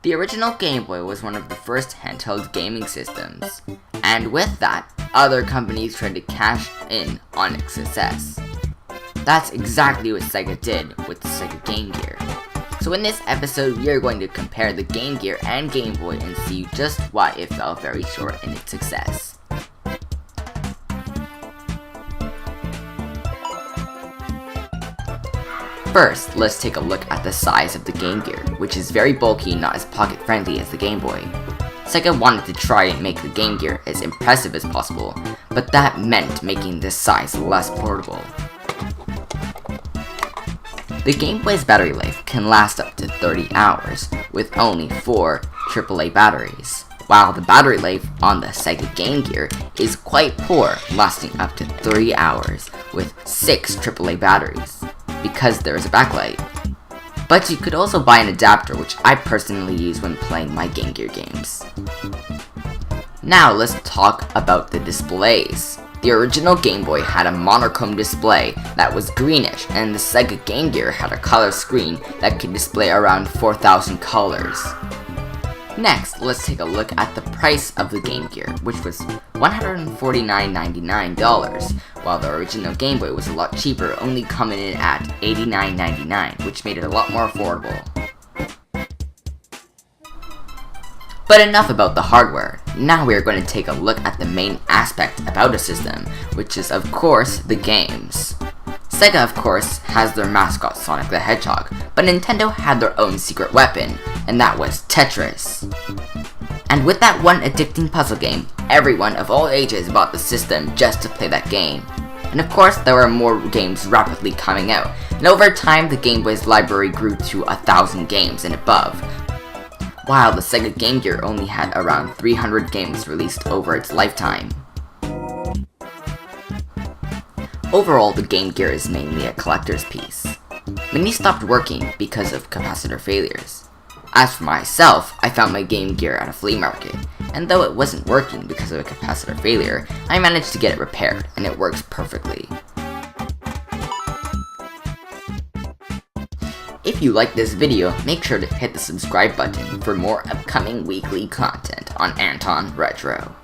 The original Game Boy was one of the first handheld gaming systems, and with that, other companies tried to cash in on its success. That's exactly what Sega did with the Sega Gamegear. So in this episode, we are going to compare the Gamegear and Game Boy and see just why it fell very short in its success. First, let's take a look at the size of the Gamegear, which is very bulky and not as pocket-friendly as the Game Boy. Sega wanted to try and make the Gamegear as impressive as possible, but that meant making this size less portable. The Game Boy's battery life can last up to 30 hours, with only 4 AAA batteries, while the battery life on the Sega Gamegear is quite poor, lasting up to 3 hours, with 6 AAA batteries, because there is a backlight. But you could also buy an adapter, which I personally use when playing my Gamegear games. Now let's talk about the displays. The original Game Boy had a monochrome display that was greenish, and the Sega Gamegear had a color screen that could display around 4,000 colors. Next, let's take a look at the price of the Gamegear, which was $149.99, while the original Game Boy was a lot cheaper, only coming in at $89.99, which made it a lot more affordable. But enough about the hardware. Now we are going to take a look at the main aspect about a system, which is of course the games. Sega of course has their mascot Sonic the Hedgehog, but Nintendo had their own secret weapon, and that was Tetris. And with that one addicting puzzle game, everyone of all ages bought the system just to play that game. And of course there were more games rapidly coming out, and over time the Game Boy's library grew to 1,000 games and above, while the Sega Gamegear only had around 300 games released over its lifetime. Overall, the Gamegear is mainly a collector's piece. Many stopped working because of capacitor failures. As for myself, I found my Gamegear at a flea market, and though it wasn't working because of a capacitor failure, I managed to get it repaired, and it works perfectly. If you like this video, make sure to hit the subscribe button for more upcoming weekly content on Anton Retro.